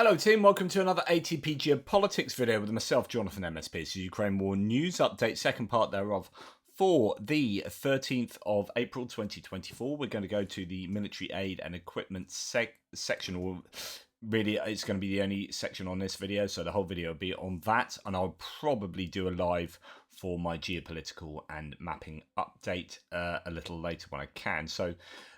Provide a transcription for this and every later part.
Hello team, welcome to another ATP Geopolitics video with myself, Jonathan MSP. So Ukraine War News Update, second part thereof for the 13th of April 2024. We're going to go to the military aid and equipment section, or really it's going to be the only section on this video, so the whole video will be on that, and I'll probably do a live for my geopolitical and mapping update a little later when I can. So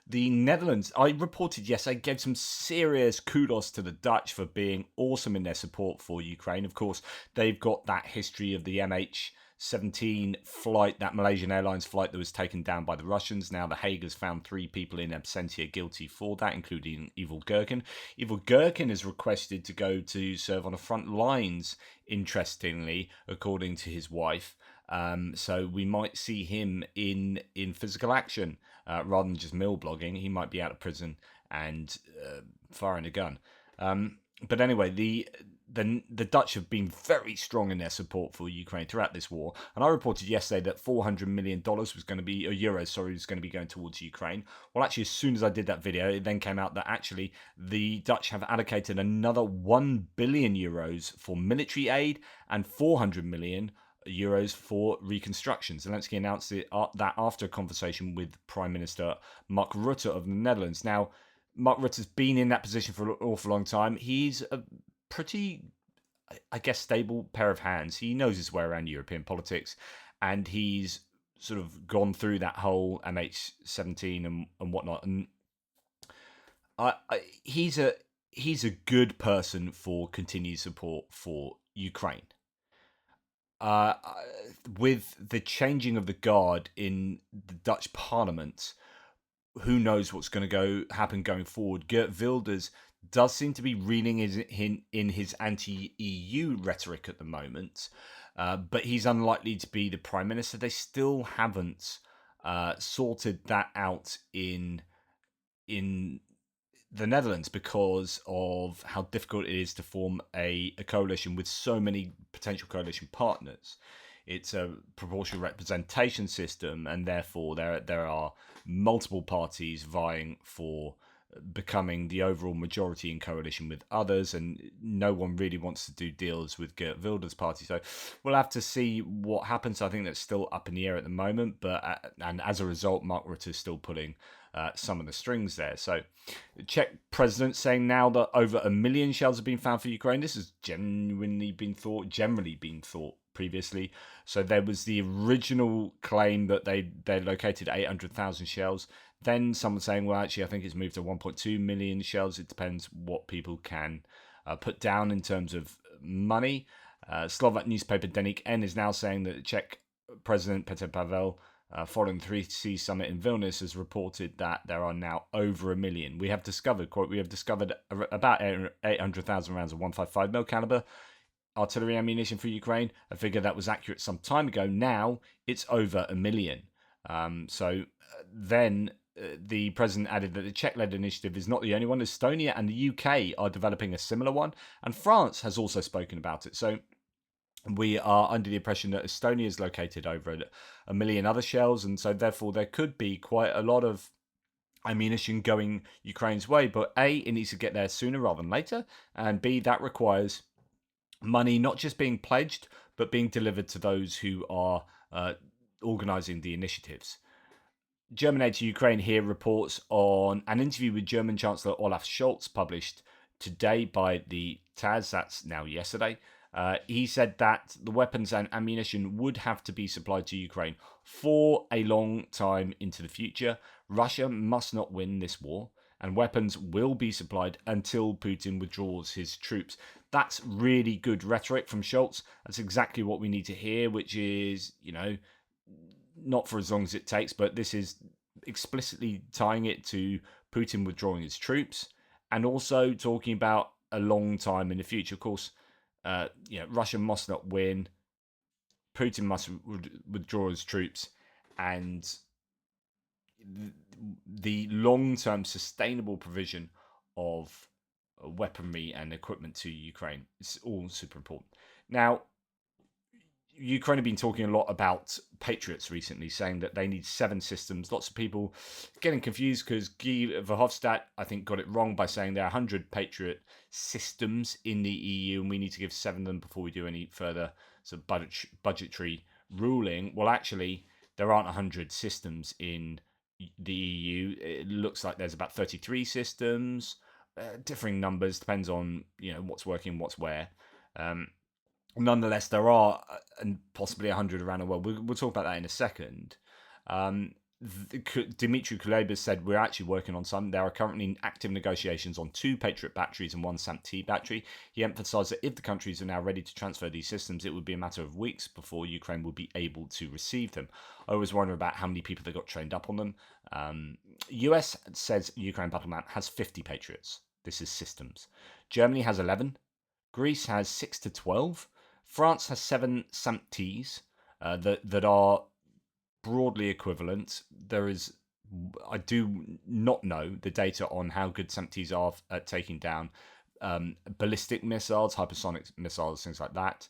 the Netherlands, I reported yesterday, gave some serious kudos to the Dutch for being awesome in their support for Ukraine. Of course, they've got that history of the MH17 flight, that Malaysian Airlines flight that was taken down by the Russians. Now, The Hague has found 3 people in absentia guilty for that, including Evil Gherkin. Evil Gherkin is requested to go to serve on the front lines, interestingly, according to his wife. So we might see him in physical action rather than just mill blogging. He might be out of prison and firing a gun. But anyway, the Dutch have been very strong in their support for Ukraine throughout this war. And I reported yesterday that $400 million was going to be, or euros, sorry, was going to be going towards Ukraine. Well, actually, as soon as I did that video, it then came out that actually the Dutch have allocated another 1 billion euros for military aid and 400 million euros for reconstruction. Zelensky announced that after a conversation with Prime Minister Mark Rutte of the Netherlands. Now, Mark Rutte's been in that position for an awful long time. He's a pretty, I guess, stable pair of hands. He knows his way around European politics, and he's sort of gone through that whole MH17 and whatnot. And he's a good person for continued support for Ukraine. With the changing of the guard in the Dutch Parliament, who knows what's going to happen going forward. Geert Wilders does seem to be reeling in his anti-EU rhetoric at the moment, but he's unlikely to be the Prime Minister. They still haven't sorted that out in the Netherlands because of how difficult it is to form a coalition with so many potential coalition partners. It's a proportional representation system, and therefore there are multiple parties vying for becoming the overall majority in coalition with others, and no one really wants to do deals with Geert Wilders' party. So we'll have to see what happens. I think that's still up in the air at the moment, but and as a result, Mark Rutte is still pulling some of the strings there. So Czech president saying now that over 1 million shells have been found for Ukraine. This has generally been thought previously. So there was the original claim that they located 800,000 shells. Then someone saying, well, actually, I think it's moved to 1.2 million shells. It depends what people can put down in terms of money. Slovak newspaper Deník N is now saying that the Czech President Petr Pavel, following the 3C summit in Vilnius, has reported that there are now over 1 million. We have discovered about 800,000 rounds of 155mm caliber artillery ammunition for Ukraine, a figure that was accurate some time ago. Now it's over 1 million. Then the president added that the Czech-led initiative is not the only one. Estonia and the UK are developing a similar one, and France has also spoken about it. So we are under the impression that Estonia is located over 1 million other shells, and so therefore there could be quite a lot of ammunition going Ukraine's way. But A, it needs to get there sooner rather than later, and B, that requires money not just being pledged, but being delivered to those who are organising the initiatives. German Aid to Ukraine here reports on an interview with German Chancellor Olaf Scholz published today by the TASS, that's now yesterday. He said that the weapons and ammunition would have to be supplied to Ukraine for a long time into the future. Russia must not win this war, and weapons will be supplied until Putin withdraws his troops. That's really good rhetoric from Scholz. That's exactly what we need to hear, which is, not for as long as it takes, but this is explicitly tying it to Putin withdrawing his troops and also talking about a long time in the future. Of course, Russia must not win, Putin must withdraw his troops, and the long-term sustainable provision of weaponry and equipment to Ukraine is all super important. Now, Ukraine have been talking a lot about Patriots recently, saying that they need 7 systems. Lots of people getting confused because Guy Verhofstadt, I think, got it wrong by saying there are 100 Patriot systems in the EU and we need to give 7 of them before we do any further sort of budgetary ruling. Well, actually, there aren't 100 systems in the EU. It looks like there's about 33 systems, differing numbers, depends on what's working, what's where. Nonetheless, there are and possibly 100 around the world. We'll talk about that in a second. Dmitry Kuleba said we're actually working on some. There are currently active negotiations on 2 Patriot batteries and 1 SAMP-T battery. He emphasised that if the countries are now ready to transfer these systems, it would be a matter of weeks before Ukraine will be able to receive them. I always wonder about how many people they got trained up on them. US says Ukraine battlement has 50 Patriots. This is systems. Germany has 11. Greece has 6 to 12. France has 7 SAMP-Ts that are broadly equivalent. I do not know the data on how good SAMP-Ts are at taking down ballistic missiles, hypersonic missiles, things like that.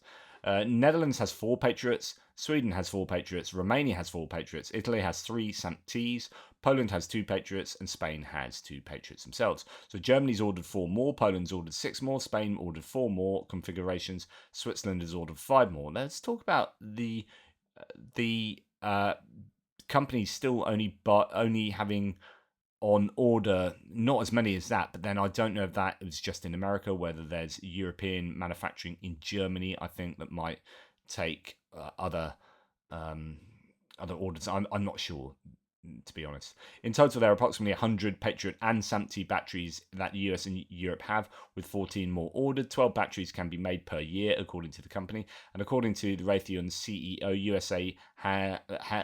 Netherlands has 4 Patriots. Sweden has 4 Patriots. Romania has 4 Patriots. Italy has 3 SAMP-Ts. Poland has 2 Patriots. And Spain has 2 Patriots themselves. So Germany's ordered 4 more. Poland's ordered 6 more. Spain ordered 4 more configurations. Switzerland has ordered 5 more. Let's talk about the companies still only having on order not as many as that, but then I don't know if that is just in America, whether there's European manufacturing in Germany. I think that might take other orders. I'm not sure, to be honest. In total, there are approximately 100 Patriot and SAMP-T batteries that the US and Europe have, with 14 more ordered. 12 batteries can be made per year, according to the company. And according to the Raytheon CEO, USA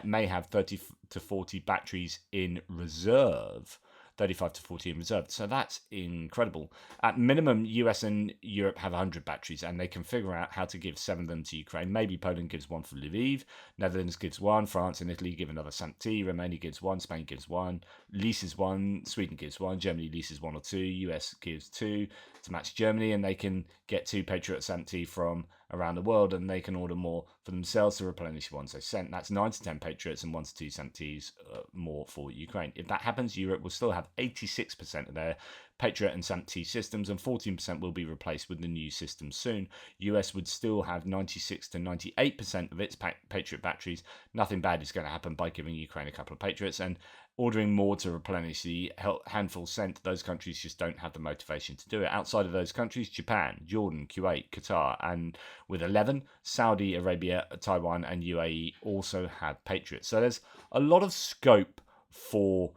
may have 30 to 40 batteries in reserve. 35 to 40 in reserve. So that's incredible. At minimum, US and Europe have 100 batteries, and they can figure out how to give 7 of them to Ukraine. Maybe Poland gives 1 for Lviv, Netherlands gives 1, France and Italy give another SAMP-T, Romania gives 1, Spain gives 1, leases 1, Sweden gives 1, Germany leases 1 or 2, US gives 2 to match Germany, and they can get 2 Patriot SAMP-T from around the world, and they can order more for themselves to replenish the ones they sent. That's 9 to 10 Patriots and 1 to 2 SAMP-Ts more for Ukraine. If that happens, Europe will still have 86% of their Patriot and SAMP-T systems, and 14% will be replaced with the new systems soon. US would still have 96 to 98% of its Patriot batteries. Nothing bad is going to happen by giving Ukraine a couple of Patriots, and ordering more to replenish the handful sent. Those countries just don't have the motivation to do it. Outside of those countries, Japan, Jordan, Kuwait, Qatar, and with 11, Saudi Arabia, Taiwan, and UAE also have Patriots. So there's a lot of scope for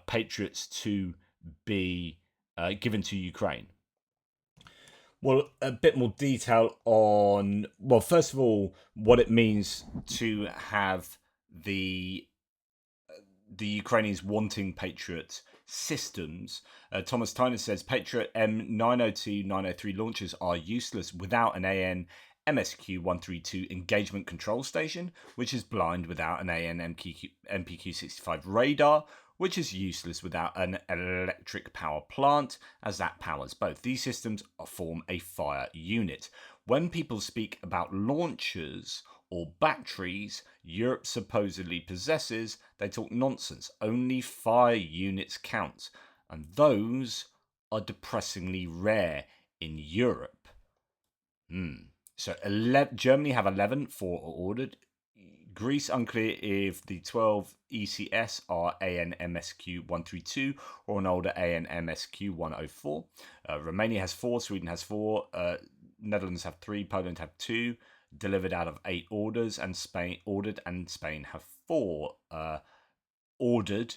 Patriots to be given to Ukraine. Well, a bit more detail on, well, first of all, what it means to have the Ukrainians wanting Patriot systems. Thomas Tyner says Patriot M902, 903 launchers are useless without an AN MSQ-132 engagement control station, which is blind without an AN MPQ-65 radar, which is useless without an electric power plant, as that powers both. These systems form a fire unit. When people speak about launchers or batteries Europe supposedly possesses, they talk nonsense. Only fire units count, and those are depressingly rare in Europe. So Germany have 11, 4 are ordered. Greece, unclear if the 12 ECS are AN-MSQ-132 or an older AN-MSQ-104. Romania has 4, Sweden has 4, Netherlands have 3, Poland have 2, delivered out of 8 orders, and Spain have 4 ordered.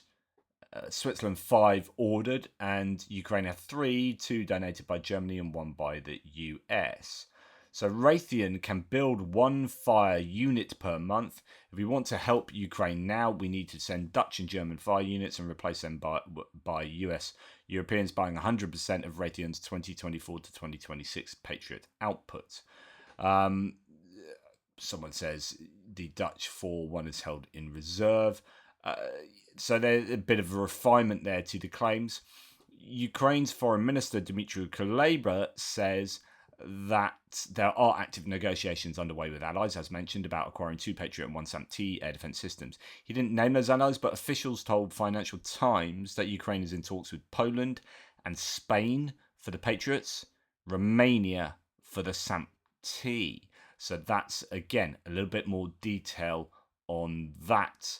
Switzerland 5 ordered, and Ukraine have 3, 2 donated by Germany and 1 by the US. So Raytheon can build 1 fire unit per month. If we want to help Ukraine now, we need to send Dutch and German fire units and replace them by Europeans buying 100% of Raytheon's 2024 to 2026 Patriot output. Someone says the Dutch 4-1 is held in reserve. So there's a bit of a refinement there to the claims. Ukraine's foreign minister, Dmytro Kuleba, says that there are active negotiations underway with allies, as mentioned, about acquiring 2 Patriot and 1 SAMP-T air defense systems. He didn't name those allies, but officials told Financial Times that Ukraine is in talks with Poland and Spain for the Patriots, Romania for the SAMP-T. So that's, again, a little bit more detail on that.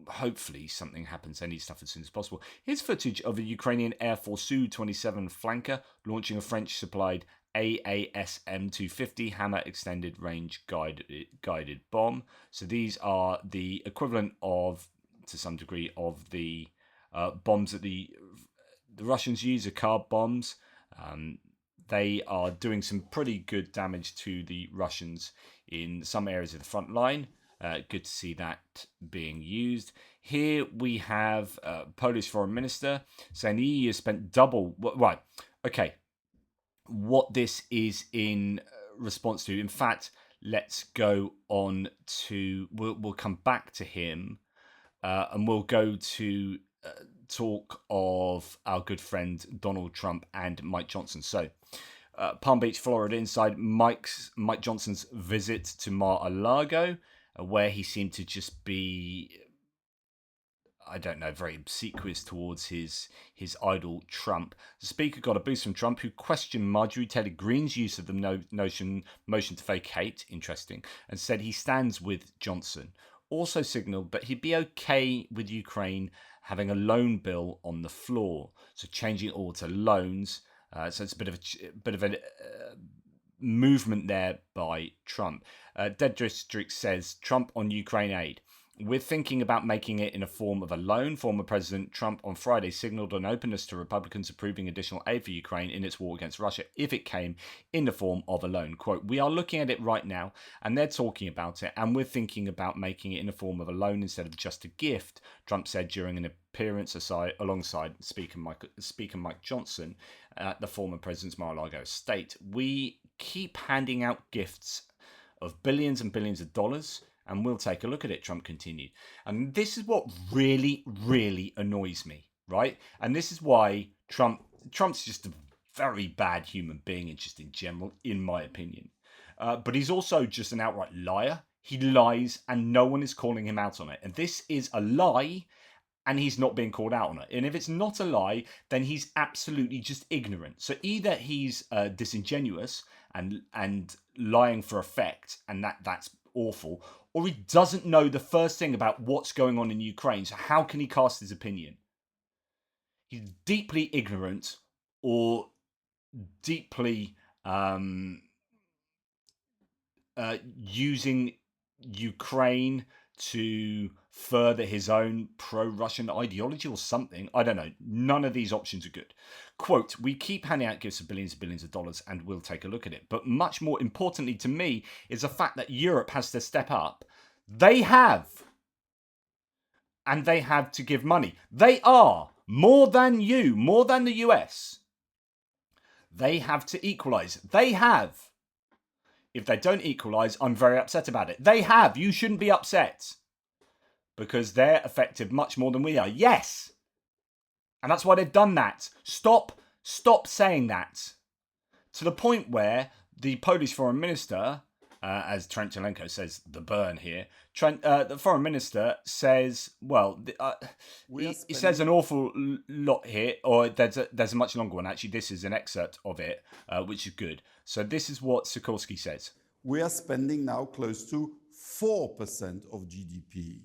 Hopefully something happens. They need stuff as soon as possible. Here's footage of a Ukrainian Air Force Su-27 flanker launching a French-supplied AASM-250 Hammer extended range guided bomb. So these are the equivalent of, to some degree, of the bombs that the Russians use, are carb bombs. They are doing some pretty good damage to the Russians in some areas of the front line. Good to see that being used. Here we have Polish foreign minister saying the EU has spent double. Right, okay. What this is in response to. In fact, let's go on to. We'll come back to him, and we'll go to talk of our good friend Donald Trump and Mike Johnson. So. Palm Beach, Florida, inside Mike Johnson's visit to Mar-a-Lago, where he seemed to just be, I don't know, very obsequious towards his idol Trump. The speaker got a boost from Trump, who questioned Marjorie Taylor Greene's use of the motion to vacate, interesting, and said he stands with Johnson. Also signalled that he'd be okay with Ukraine having a loan bill on the floor, so changing it all to loans. So it's a bit of a movement there by Trump. Dead District says Trump on Ukraine aid. We're thinking about making it in a form of a loan. Former President Trump on Friday signaled an openness to Republicans approving additional aid for Ukraine in its war against Russia if it came in the form of a loan. Quote, we are looking at it right now and they're talking about it and we're thinking about making it in the form of a loan instead of just a gift, Trump said during an appearance alongside Speaker Mike Johnson at the former president's Mar-a-Lago estate. We keep handing out gifts of billions and billions of dollars, and we'll take a look at it, Trump continued. And this is what really, really annoys me, right? And this is why Trump's just a very bad human being, and just in general, in my opinion. But he's also just an outright liar. He lies, and no one is calling him out on it. And this is a lie, and he's not being called out on it. And if it's not a lie, then he's absolutely just ignorant. So either he's disingenuous and lying for effect, and that's awful, or he doesn't know the first thing about what's going on in Ukraine. So how can he cast his opinion? He's deeply ignorant or deeply using Ukraine to further his own pro-Russian ideology or something. I don't know. None of these options are good. Quote, we keep handing out gifts of billions and billions of dollars and we'll take a look at it. But much more importantly to me is the fact that Europe has to step up. They have. And they have to give money. They are. More than you. More than the US. They have to equalise. They have. If they don't equalise, I'm very upset about it. They have. You shouldn't be upset. Because they're affected much more than we are. Yes. And that's why they've done that. Stop saying that. To the point where the Polish foreign minister, as Trenchelenko says, the burn here, the foreign minister says, well, he says an awful lot here, or there's a much longer one. Actually, this is an excerpt of it, which is good. So this is what Sikorski says. We are spending now close to 4% of GDP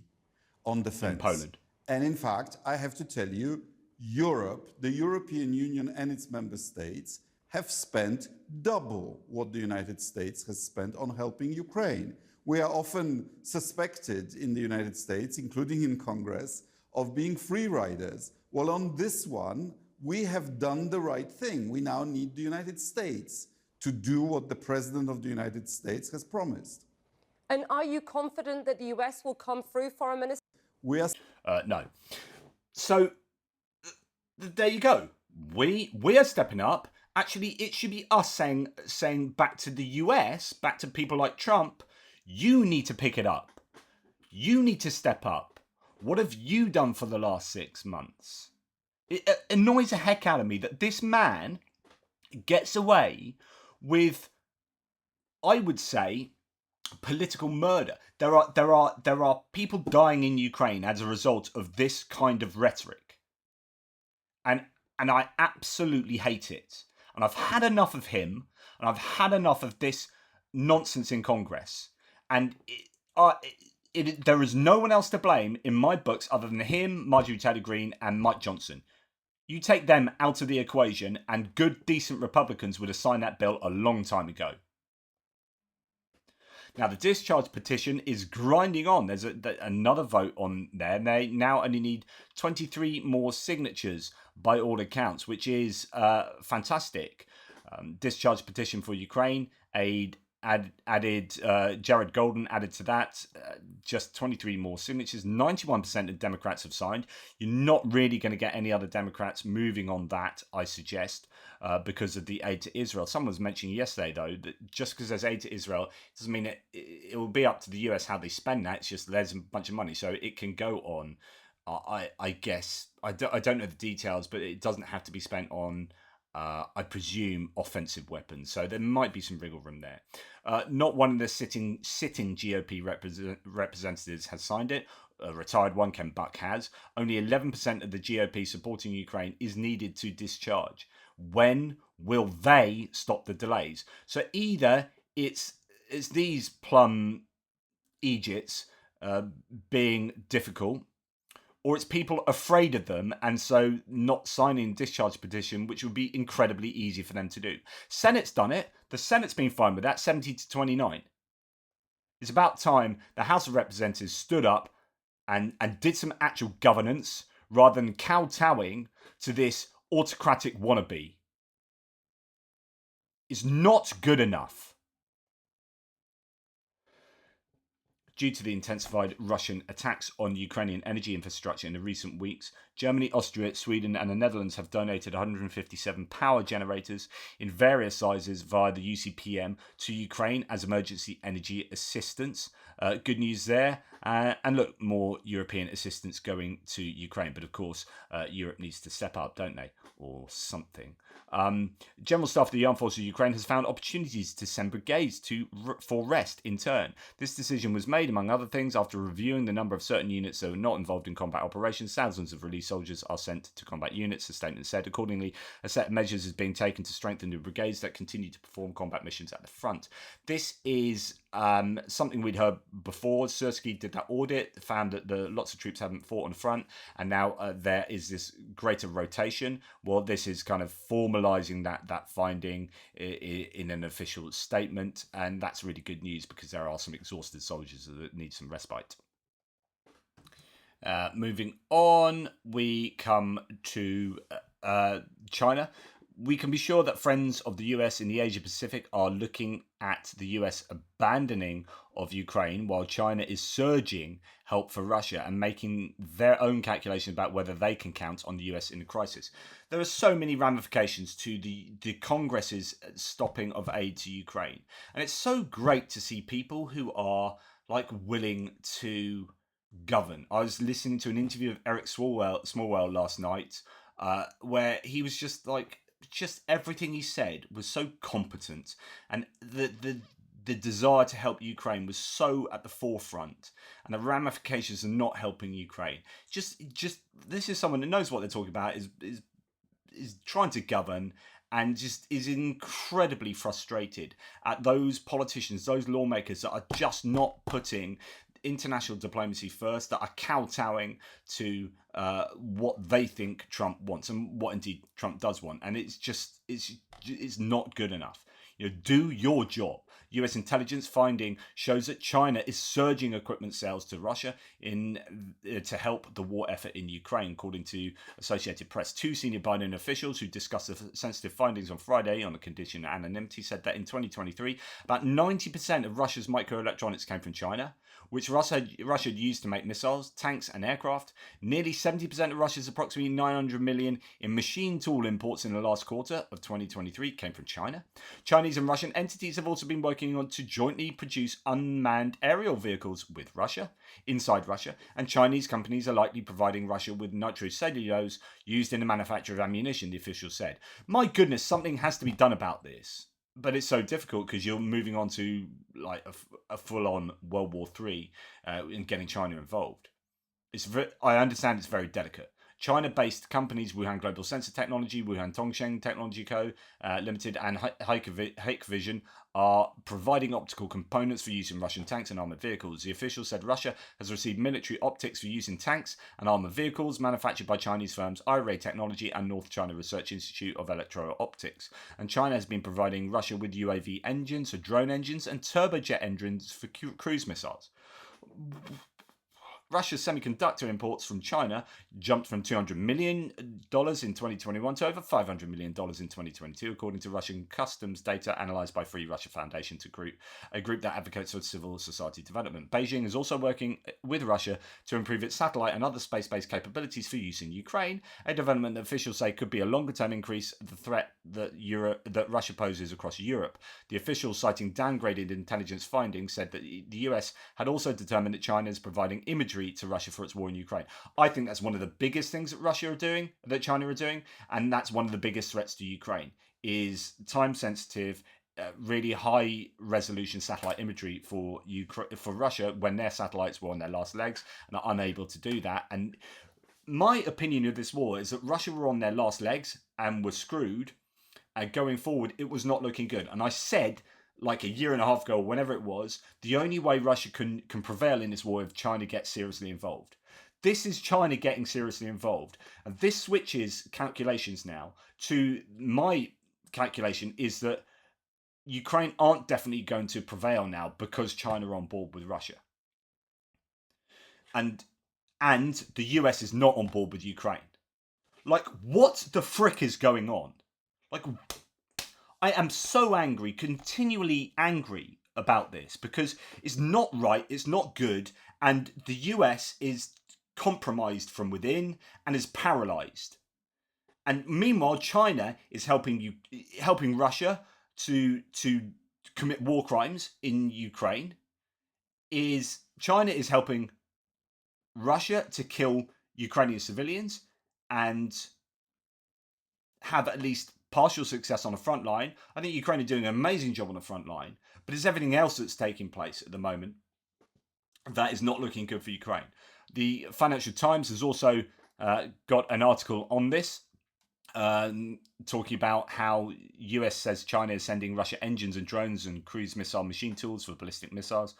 on defense. In Poland. And in fact, I have to tell you, Europe, the European Union and its member states have spent double what the United States has spent on helping Ukraine. We are often suspected in the United States, including in Congress, of being free riders. Well, on this one, we have done the right thing. We now need the United States to do what the President of the United States has promised. And are you confident that the US will come through, Foreign Minister? We are... No. So, there you go. We are stepping up. Actually, it should be us saying back to the US, back to people like Trump, you need to pick it up. You need to step up. What have you done for the last 6 months? It annoys the heck out of me that this man gets away with, I would say, political murder. There are people dying in Ukraine as a result of this kind of rhetoric, and I absolutely hate it. And I've had enough of him, and I've had enough of this nonsense in Congress. And there is no one else to blame in my books other than him, Marjorie Taylor Greene, and Mike Johnson. You take them out of the equation, and good, decent Republicans would have signed that bill a long time ago. Now, the discharge petition is grinding on. There's another vote on there. And they now only need 23 more signatures by all accounts, which is fantastic. Discharge petition for Ukraine, added Jared Golden added to that, just 23 more signatures. 91% of Democrats have signed. You're not really going to get any other Democrats moving on that, I suggest, because of the aid to Israel. Someone was mentioning yesterday, though, that just because there's aid to Israel doesn't mean it will be up to the US how they spend that. It's just there's a bunch of money, so it can go on. I guess I don't know the details, but it doesn't have to be spent on, I presume, offensive weapons. So there might be some wriggle room there. Not one of the sitting GOP representatives has signed it. A retired one, Ken Buck, has. Only 11% of the GOP supporting Ukraine is needed to discharge. When will they stop the delays? So either it's these plum Egypts being difficult, or it's people afraid of them and so not signing discharge petition, which would be incredibly easy for them to do. Senate's done it. The Senate's been fine with that, 70-29. It's about time the House of Representatives stood up and did some actual governance rather than kowtowing to this autocratic wannabe. It's not good enough. Due to the intensified Russian attacks on Ukrainian energy infrastructure in the recent weeks, Germany, Austria, Sweden and the Netherlands have donated 157 power generators in various sizes via the UCPM to Ukraine as emergency energy assistance. Good news there. And look, more European assistance going to Ukraine. But of course, Europe needs to step up, don't they? Or something. General Staff of the Armed Forces of Ukraine has found opportunities to send brigades for rest in turn. This decision was made, among other things, after reviewing the number of certain units that were not involved in combat operations. Thousands of released soldiers are sent to combat units, the statement said. Accordingly, a set of measures is being taken to strengthen the brigades that continue to perform combat missions at the front. This is something we'd heard before. Syrskyi did that audit, found that lots of troops haven't fought on the front, and now there is this greater rotation. Well, this is kind of formalising that finding in an official statement, and that's really good news because there are some exhausted soldiers that need some respite. Moving on, we come to China. We can be sure that friends of the US in the Asia Pacific are looking at the US abandoning of Ukraine while China is surging help for Russia and making their own calculations about whether they can count on the US in the crisis. There are so many ramifications to the Congress's stopping of aid to Ukraine. And it's so great to see people who are willing to govern. I was listening to an interview of Eric Smallwell last night, where he was just everything he said was so competent, and the desire to help Ukraine was so at the forefront, and the ramifications of not helping Ukraine. Just this is someone that knows what they're talking about, is trying to govern, and just is incredibly frustrated at those politicians, those lawmakers that are just not putting international diplomacy first, that are kowtowing to what they think Trump wants and what indeed Trump does want. And it's not good enough. Do your job. US intelligence finding shows that China is surging equipment sales to Russia to help the war effort in Ukraine, according to Associated Press. Two senior Biden officials who discussed the sensitive findings on Friday on the condition of anonymity said that in 2023, about 90% of Russia's microelectronics came from China, which Russia used to make missiles, tanks and aircraft. Nearly 70% of Russia's approximately 900 million in machine tool imports in the last quarter of 2023 came from China. Chinese and Russian entities have also been working working on to jointly produce unmanned aerial vehicles with Russia, inside Russia, and Chinese companies are likely providing Russia with nitrocellulose used in the manufacture of ammunition, the official said. My goodness, something has to be done about this. But it's so difficult because you're moving on to like a full-on World War III in getting China involved. I understand it's very delicate. China-based companies Wuhan Global Sensor Technology, Wuhan Tongsheng Technology Co. Limited, and Hikvision are providing optical components for use in Russian tanks and armored vehicles. The official said Russia has received military optics for use in tanks and armored vehicles manufactured by Chinese firms IRA Technology and North China Research Institute of Electro-Optics. And China has been providing Russia with UAV engines, so drone engines, and turbojet engines for cruise missiles. Russia's semiconductor imports from China jumped from $200 million in 2021 to over $500 million in 2022, according to Russian customs data analysed by Free Russia Foundation, a group that advocates for civil society development. Beijing is also working with Russia to improve its satellite and other space-based capabilities for use in Ukraine, a development that officials say could be a longer-term increase of the threat that Russia poses across Europe. The officials, citing downgraded intelligence findings, said that the US had also determined that China is providing imagery to Russia for its war in Ukraine. I think that's one of the biggest things that China are doing, and that's one of the biggest threats to Ukraine, is time-sensitive, really high-resolution satellite imagery for Russia when their satellites were on their last legs and are unable to do that. And my opinion of this war is that Russia were on their last legs and were screwed. Going forward, it was not looking good. And I said, like a year and a half ago, or whenever it was, the only way Russia can prevail in this war is if China gets seriously involved. This is China getting seriously involved. And this switches calculations now to my calculation is that Ukraine aren't definitely going to prevail now because China are on board with Russia. And the US is not on board with Ukraine. Like, what the frick is going on? Like, I am so angry, continually angry about this because it's not right, it's not good, and the US is compromised from within and is paralyzed. And meanwhile, China is helping Russia to commit war crimes in Ukraine. China is helping Russia to kill Ukrainian civilians and have at least partial success on the front line. I think Ukraine are doing an amazing job on the front line, but it's everything else that's taking place at the moment that is not looking good for Ukraine. The Financial Times has also got an article on this, talking about how US says China is sending Russia engines and drones and cruise missile machine tools for ballistic missiles.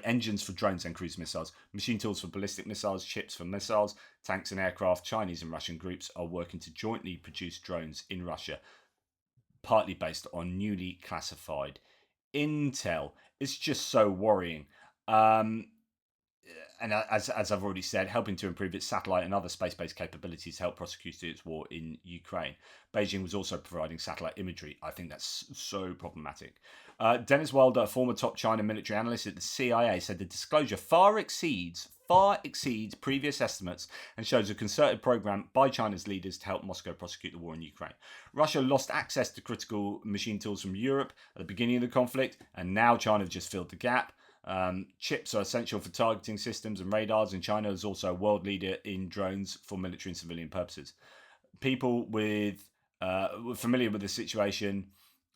Engines for drones and cruise missiles, machine tools for ballistic missiles, chips for missiles, tanks and aircraft. Chinese and Russian groups are working to jointly produce drones in Russia, partly based on newly classified intel. It's just so worrying. And as I've already said, helping to improve its satellite and other space-based capabilities to help prosecute its war in Ukraine. Beijing was also providing satellite imagery. I think that's so problematic. Dennis Wilder, a former top China military analyst at the CIA, said the disclosure far exceeds previous estimates and shows a concerted program by China's leaders to help Moscow prosecute the war in Ukraine. Russia lost access to critical machine tools from Europe at the beginning of the conflict, and now China have just filled the gap. Chips are essential for targeting systems and radars, and China is also a world leader in drones for military and civilian purposes. People familiar with the situation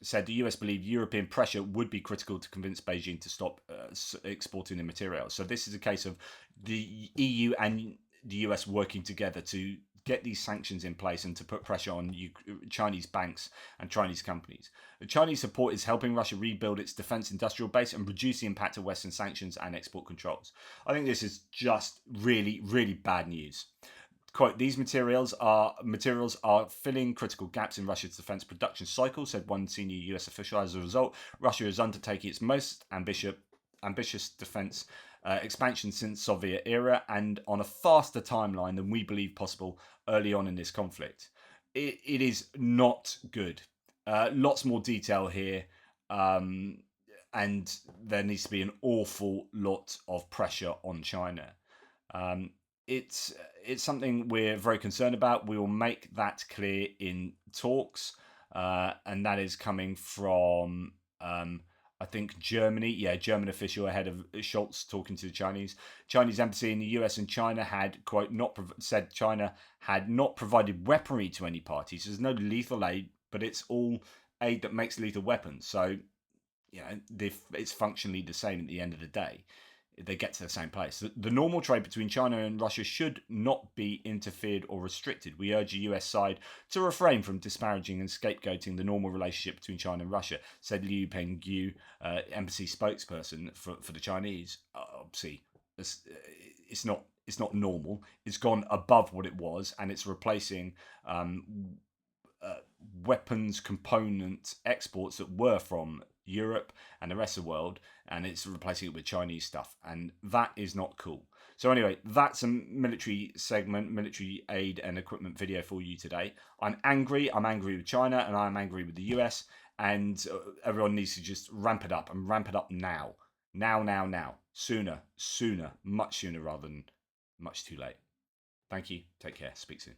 said the US believed European pressure would be critical to convince Beijing to stop exporting the material. So this is a case of the EU and the US working together to get these sanctions in place and to put pressure on Chinese banks and Chinese companies. The Chinese support is helping Russia rebuild its defense industrial base and reduce the impact of Western sanctions and export controls. I think this is just really, really bad news. Quote, these materials are filling critical gaps in Russia's defense production cycle, said one senior US official. As a result, Russia is undertaking its most ambitious defense expansion since Soviet era and on a faster timeline than we believe possible early on in this conflict. It is not good. Lots more detail here, and there needs to be an awful lot of pressure on China. It's something we're very concerned about. We will make that clear in talks, and that is coming from I think German official ahead of Schultz talking to the Chinese embassy in the US and China had, quote, said China had not provided weaponry to any parties. There's no lethal aid, but it's all aid that makes lethal weapons. So, it's functionally the same at the end of the day. They get to the same place. The normal trade between China and Russia should not be interfered or restricted. We urge the US side to refrain from disparaging and scapegoating the normal relationship between China and Russia, said Liu Pengyu, embassy spokesperson for the Chinese. Obviously, it's not normal. It's gone above what it was, and it's replacing weapons component exports that were from Europe and the rest of the world, and it's replacing it with Chinese stuff, and that is not cool. So anyway, that's a military aid and equipment video for you today. I'm angry with China, and I'm angry with the US, and everyone needs to just ramp it up, and ramp it up now. Sooner, much sooner rather than much too late. Thank you, take care, speak soon.